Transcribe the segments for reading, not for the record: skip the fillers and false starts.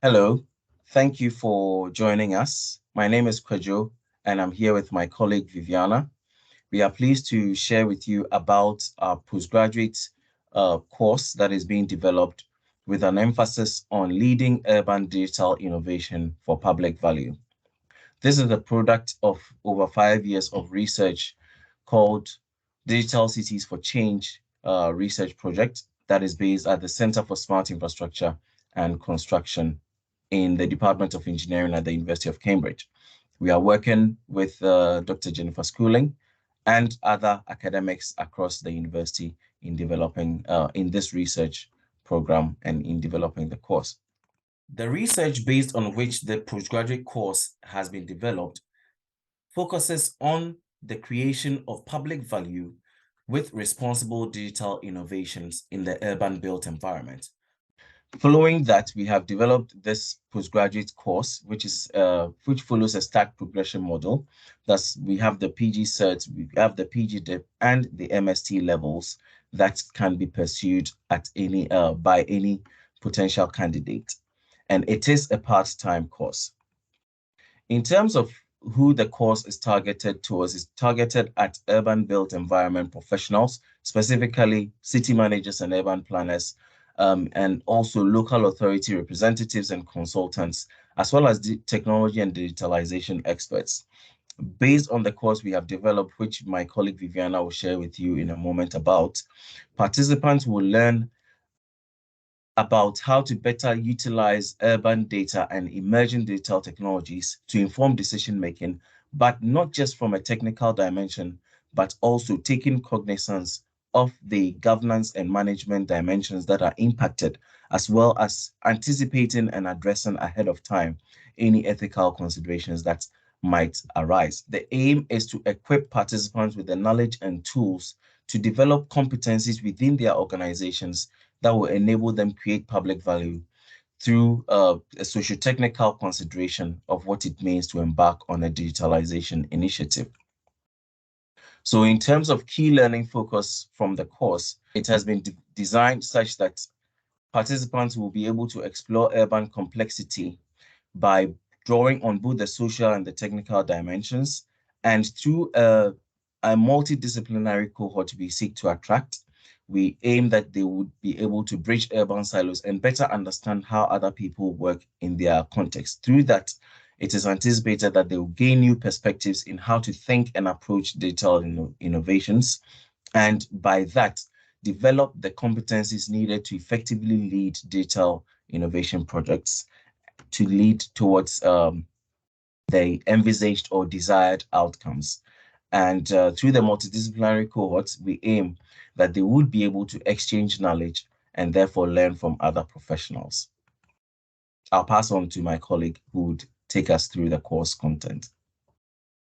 Hello, thank you for joining us. My name is Kwejo, and I'm here with my colleague Viviana. We are pleased to share with you about our postgraduate course that is being developed with an emphasis on leading urban digital innovation for public value. This is the product of over 5 years of research called Digital Cities for Change research project that is based at the Center for Smart Infrastructure and Construction in the Department of Engineering at the University of Cambridge. We are working with Dr. Jennifer Schooling and other academics across the university in developing in this research program and in developing the course. The research based on which the postgraduate course has been developed focuses on the creation of public value with responsible digital innovations in the urban built environment. Following that, we have developed this postgraduate course, which follows a stack progression model. Thus, we have the PG Cert, we have the PG Dip, and the MST levels that can be pursued at any by any potential candidate, and it is a part-time course. In terms of who the course is targeted towards, it's targeted at urban built environment professionals, specifically city managers and urban planners, and also local authority representatives and consultants, as well as technology and digitalization experts. Based on the course we have developed, which my colleague Viviana will share with you in a moment about, participants will learn about how to better utilize urban data and emerging digital technologies to inform decision-making, but not just from a technical dimension, but also taking cognizance of the governance and management dimensions that are impacted, as well as anticipating and addressing ahead of time any ethical considerations that might arise. The aim is to equip participants with the knowledge and tools to develop competencies within their organizations that will enable them create public value through a socio-technical consideration of what it means to embark on a digitalization initiative. So in terms of key learning focus from the course, it has been designed such that participants will be able to explore urban complexity by drawing on both the social and the technical dimensions, and through a multidisciplinary cohort we seek to attract, we aim that they would be able to bridge urban silos and better understand how other people work in their context. Through that, it is anticipated that they will gain new perspectives in how to think and approach digital innovations, and by that, develop the competencies needed to effectively lead digital innovation projects to lead towards the envisaged or desired outcomes. And through the multidisciplinary cohorts, we aim that they would be able to exchange knowledge and therefore learn from other professionals. I'll pass on to my colleague who would take us through the course content.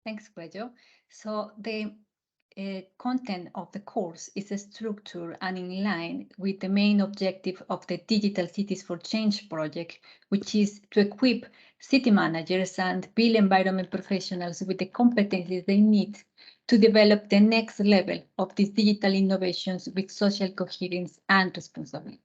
Thanks, Kwejo. So the content of the course is structured and in line with the main objective of the Digital Cities for Change project, which is to equip city managers and built environment professionals with the competencies they need to develop the next level of these digital innovations with social coherence and responsibility.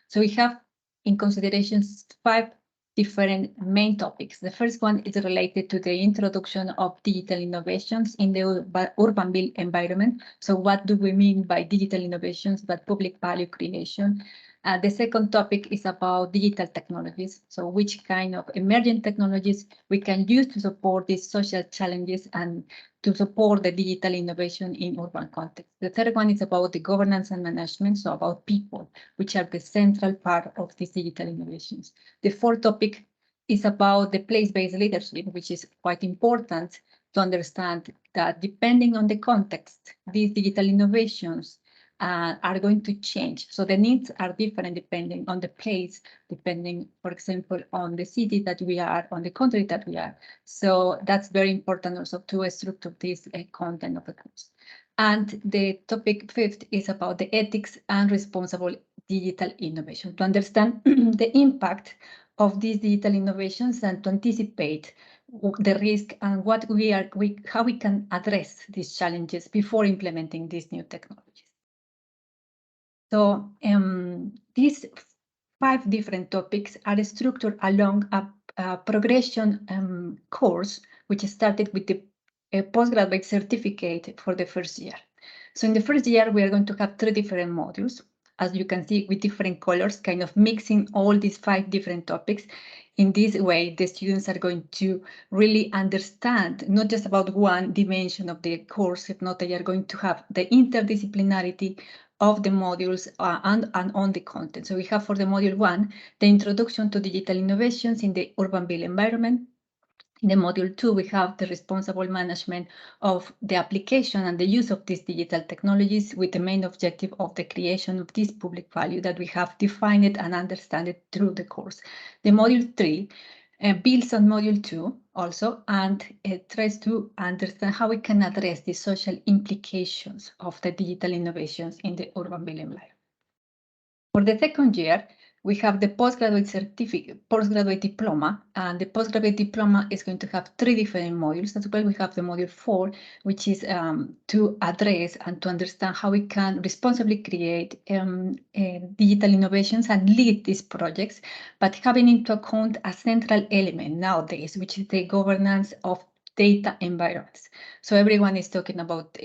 So we have in consideration 5 different main topics. The first one is related to the introduction of digital innovations in the urban built environment. So what do we mean by digital innovations, but public value creation? The second topic is about digital technologies. So which kind of emerging technologies we can use to support these social challenges and to support the digital innovation in urban context. The third one is about the governance and management, so about people, which are the central part of these digital innovations. The fourth topic is about the place-based leadership, which is quite important to understand that depending on the context, these digital innovations are going to change. So the needs are different depending on the place, depending, for example, on the city that we are, on the country that we are. So that's very important also to structure this content of the course. And the topic 5th is about the ethics and responsible digital innovation, to understand the impact of these digital innovations and to anticipate the risk and how we can address these challenges before implementing these new technologies. So these 5 different topics are structured along a progression course, which started with the postgraduate certificate for the first year. So in the first year, we are going to have 3 different modules, as you can see, with different colors, kind of mixing all these 5 different topics. In this way, the students are going to really understand not just about one dimension of the course, if not, they are going to have the interdisciplinarity of the modules and on the content. So we have for the module 1, the introduction to digital innovations in the urban built environment. In the module 2, we have the responsible management of the application and the use of these digital technologies with the main objective of the creation of this public value that we have defined it and understand it through the course. The module 3 builds on module 2 also and tries to understand how we can address the social implications of the digital innovations in the urban built environment. For the second year, we have the postgraduate certificate, postgraduate diploma, and the postgraduate diploma is going to have 3 different modules. As well, we have the module 4, which is to address and to understand how we can responsibly create digital innovations and lead these projects, but having into account a central element nowadays, which is the governance of data environments. So everyone is talking about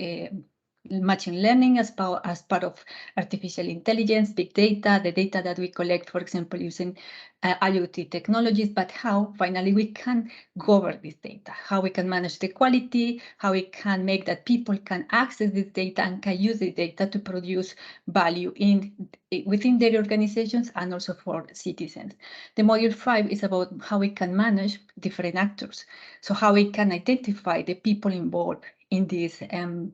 machine learning as part of artificial intelligence, big data, the data that we collect, for example, using IoT technologies, but how finally we can govern this data, how we can manage the quality, how we can make that people can access this data and can use the data to produce value within their organizations and also for citizens. The module 5 is about how we can manage different actors. So how we can identify the people involved in these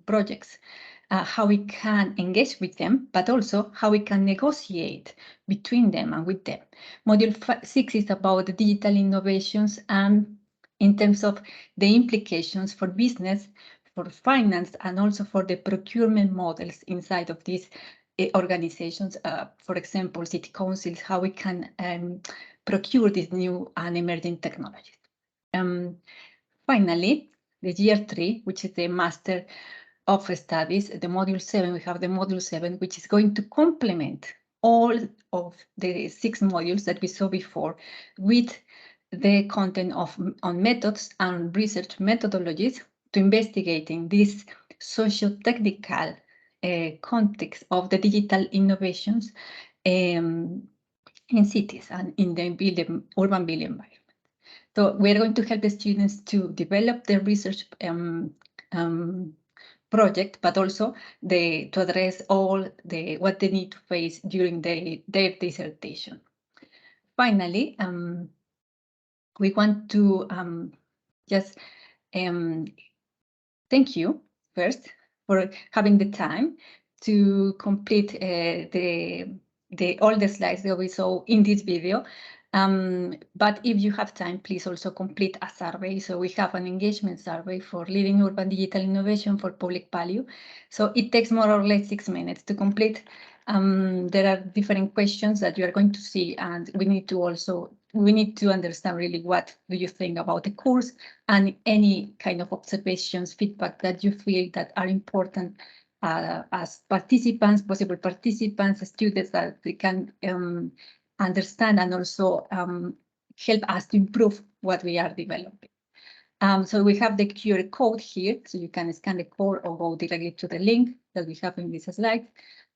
projects, how we can engage with them, but also how we can negotiate between them and with them. Module 6 is about the digital innovations and in terms of the implications for business, for finance, and also for the procurement models inside of these organizations. For example, city councils, how we can procure these new and emerging technologies. Finally, the year 3, which is the Master of Studies, the module 7, we have the module 7, which is going to complement all of the 6 modules that we saw before with the content on methods and research methodologies to investigating this socio-technical context of the digital innovations in cities and in the urban built environment. So we're going to help the students to develop their research project, but also to address all what they need to face during their dissertation. Finally, we want to just thank you first for having the time to complete all the slides that we saw in this video. But if you have time, please also complete a survey. So we have an engagement survey for leading urban digital innovation for public value. So it takes more or less 6 minutes to complete. There are different questions that you are going to see, and we need to understand really what do you think about the course and any kind of observations, feedback that you feel that are important as participants, possible participants, students that they can understand and also help us to improve what we are developing. So we have the QR code here, so you can scan the code or go directly to the link that we have in this slide.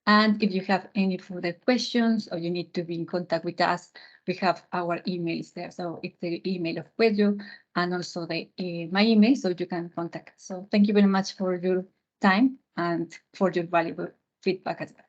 And if you have any further questions or you need to be in contact with us, we have our emails there. So it's the email of Pedro and also my email, so you can contact us. So thank you very much for your time and for your valuable feedback as well.